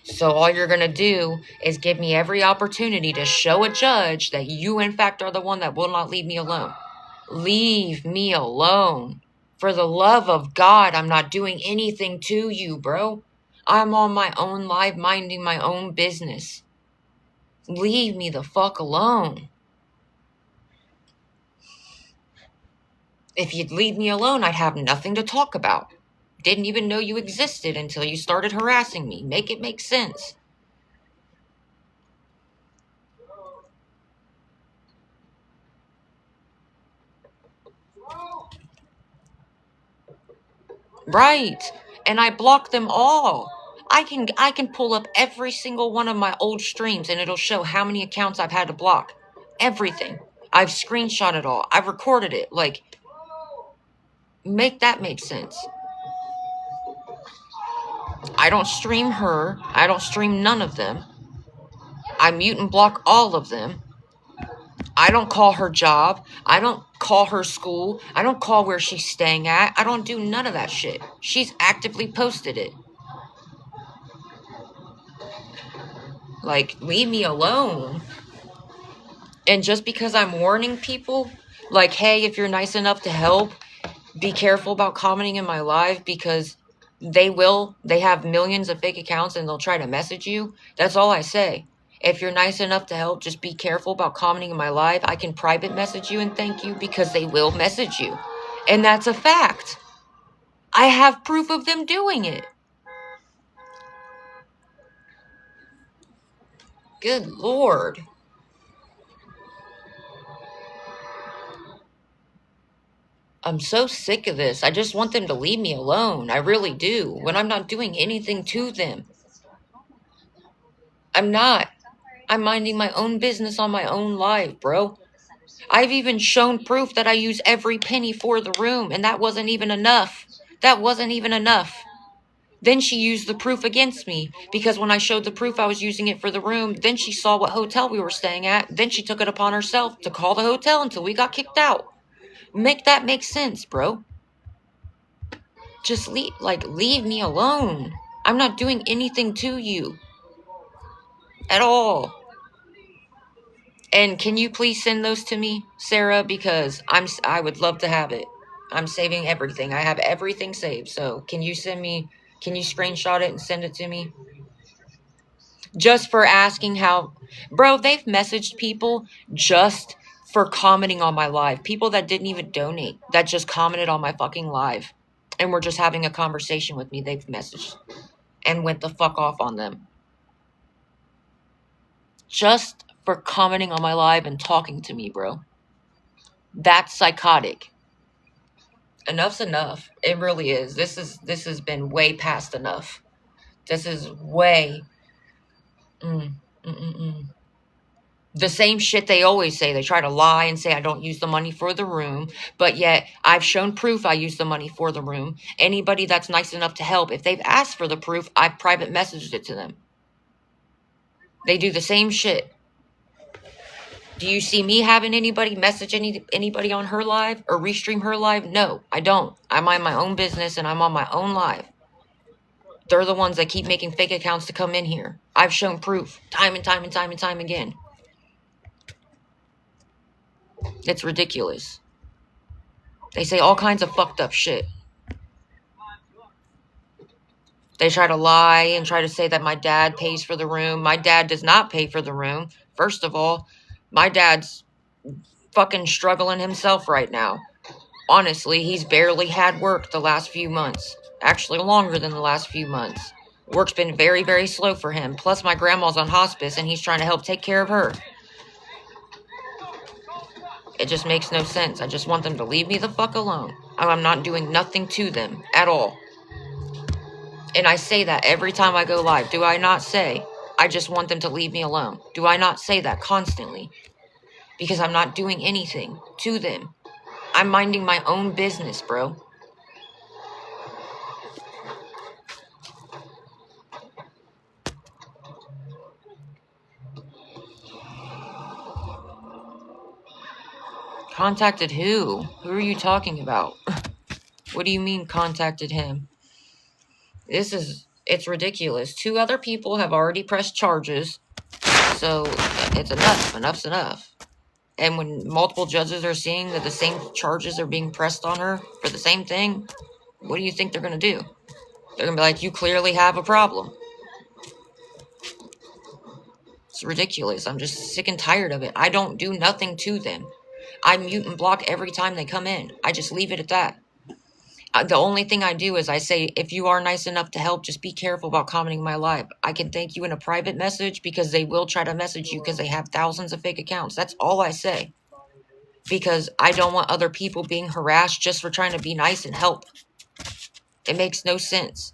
So all you're going to do is give me every opportunity to show a judge that you, in fact, are the one that will not leave me alone. Leave me alone. For the love of God, I'm not doing anything to you, bro. I'm on my own live minding my own business. Leave me the fuck alone. If you'd leave me alone, I'd have nothing to talk about. Didn't even know you existed until you started harassing me. Make it make sense. Right. And I block them all. I can pull up every single one of my old streams and it'll show how many accounts I've had to block. Everything. I've screenshot it all. I've recorded it. Like, make that make sense. I don't stream her. I don't stream none of them. I mute and block all of them. I don't call her job. I don't call her school. I don't call where she's staying at. I don't do none of that shit. She's actively posted it. Like, leave me alone. And just because I'm warning people, like, hey, if you're nice enough to help, be careful about commenting in my live because they have millions of fake accounts and they'll try to message you. That's all I say. If you're nice enough to help, just be careful about commenting in my live. I can private message you and thank you because they will message you. And that's a fact. I have proof of them doing it. Good Lord. I'm so sick of this. I just want them to leave me alone. I really do. When I'm not doing anything to them. I'm not. I'm minding my own business on my own life, bro. I've even shown proof that I use every penny for the room, and that wasn't even enough. That wasn't even enough. Then she used the proof against me, because when I showed the proof I was using it for the room, then she saw what hotel we were staying at. Then she took it upon herself to call the hotel until we got kicked out. Make that make sense, bro. Just leave me alone. I'm not doing anything to you at all. And can you please send those to me, Sarah? Because I would love to have it. I'm saving everything. I have everything saved. So can you screenshot it and send it to me? Just for asking how, bro, they've messaged people just for commenting on my live. People that didn't even donate, that just commented on my fucking live and were just having a conversation with me. They've messaged and went the fuck off on them. Just for commenting on my live and talking to me, bro. That's psychotic. Enough's enough. It really is. This has been way past enough. This is way the same shit they always say. They try to lie and say I don't use the money for the room, but yet I've shown proof I use the money for the room. Anybody that's nice enough to help, if they've asked for the proof, I've private messaged it to them. They do the same shit. Do you see me having anybody message anybody on her live or restream her live? No, I don't. I mind my own business and I'm on my own live. They're the ones that keep making fake accounts to come in here. I've shown proof time and time and time and time again. It's ridiculous. They say all kinds of fucked up shit. They try to lie and try to say that my dad pays for the room. My dad does not pay for the room. First of all, my dad's fucking struggling himself right now. Honestly, he's barely had work the last few months. Actually, longer than the last few months. Work's been very, very slow for him. Plus, my grandma's on hospice and he's trying to help take care of her. It just makes no sense. I just want them to leave me the fuck alone. I'm not doing nothing to them at all. And I say that every time I go live. Do I not say, I just want them to leave me alone? Do I not say that constantly? Because I'm not doing anything to them. I'm minding my own business, bro. Contacted who? Who are you talking about? What do you mean contacted him? It's ridiculous. 2 other people have already pressed charges. So it's enough. Enough's enough. And when multiple judges are seeing that the same charges are being pressed on her for the same thing, what do you think they're going to do? They're going to be like, you clearly have a problem. It's ridiculous. I'm just sick and tired of it. I don't do nothing to them. I mute and block every time they come in. I just leave it at that. The only thing I do is I say, if you are nice enough to help, just be careful about commenting my live. I can thank you in a private message because they will try to message you because they have thousands of fake accounts. That's all I say. Because I don't want other people being harassed just for trying to be nice and help. It makes no sense.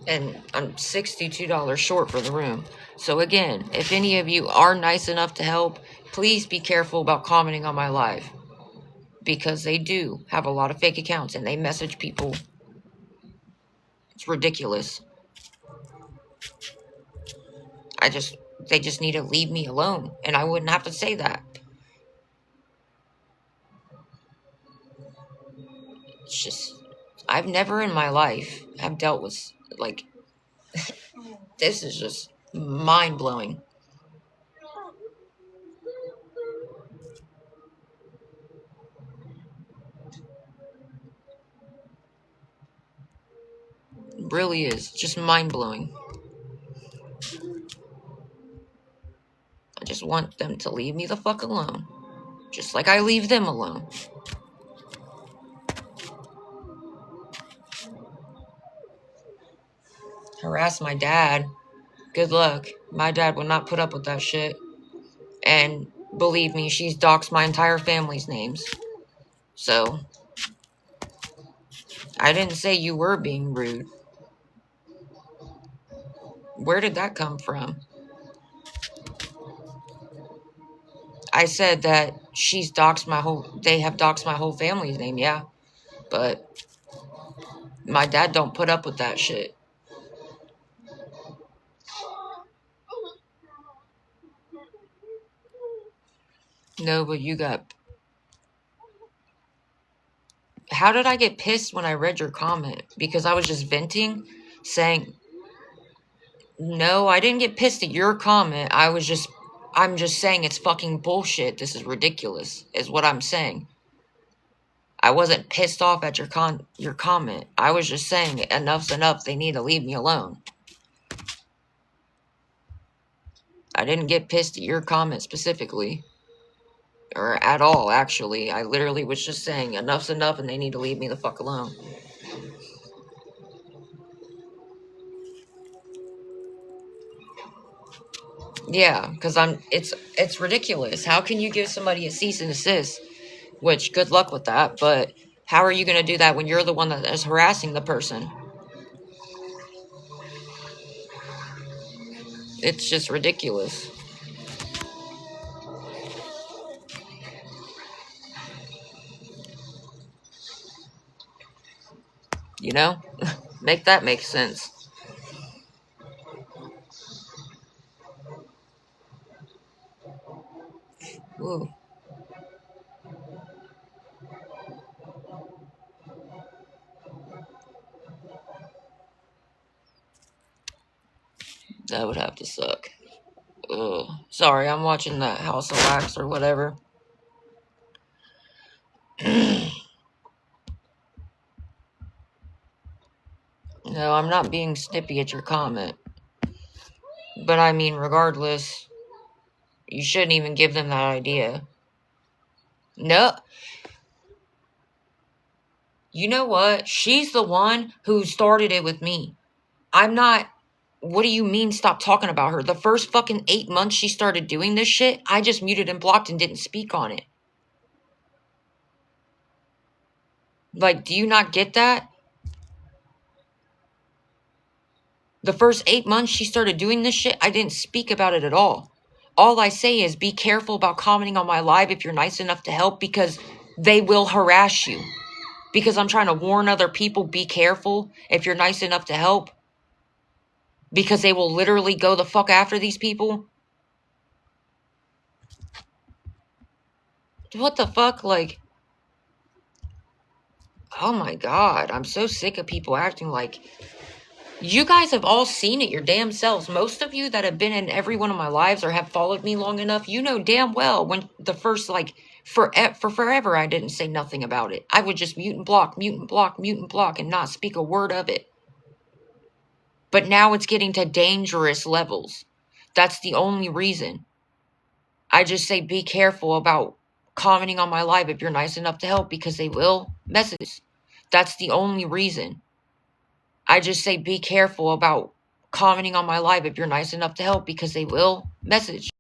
And I'm $62 short for the room. So again, if any of you are nice enough to help, please be careful about commenting on my live. Because they do have a lot of fake accounts and they message people. It's ridiculous. They just need to leave me alone. And I wouldn't have to say that. It's just, I've never in my life have dealt with, like, this is just mind-blowing. It really is. Just mind-blowing. just want them to leave me the fuck alone. Just like I leave them alone. Harass my dad. Good luck. My dad would not put up with that shit. And believe me, she's doxed my entire family's names. So, I didn't say you were being rude. Where did that come from? I said that they have doxed my whole family's name, yeah. But my dad don't put up with that shit. No, but you got... How did I get pissed when I read your comment? Because I was just venting, saying... No, I didn't get pissed at your comment. I'm just saying it's fucking bullshit. This is ridiculous, is what I'm saying. I wasn't pissed off at your comment. I was just saying enough's enough. They need to leave me alone. I didn't get pissed at your comment specifically. Or at all, actually. I literally was just saying enough's enough and they need to leave me the fuck alone. Yeah, because it's ridiculous. How can you give somebody a cease and desist? Which, good luck with that, but how are you going to do that when you're the one that is harassing the person? It's just ridiculous. You know? Make that make sense. Ooh. That would have to suck. Ugh. Sorry, I'm watching that House of Wax or whatever. No, I'm not being snippy at your comment. But I mean, regardless, you shouldn't even give them that idea. No. You know what? She's the one who started it with me. I'm not... What do you mean stop talking about her? The first fucking 8 months she started doing this shit, I just muted and blocked and didn't speak on it. Like, do you not get that? The first 8 months she started doing this shit, I didn't speak about it at all. All I say is be careful about commenting on my live if you're nice enough to help, because they will harass you. Because I'm trying to warn other people, be careful if you're nice enough to help. Because they will literally go the fuck after these people. What the fuck? Like, oh my God. I'm so sick of people acting like... You guys have all seen it your damn selves. Most of you that have been in every one of my lives or have followed me long enough, you know damn well when the first, like, for forever, I didn't say nothing about it. I would just mute and block, mute and block, mute and block, and not speak a word of it. But now it's getting to dangerous levels. That's the only reason. I just say be careful about commenting on my live if you're nice enough to help, because they will message. That's the only reason. I just say be careful about commenting on my live if you're nice enough to help, because they will message.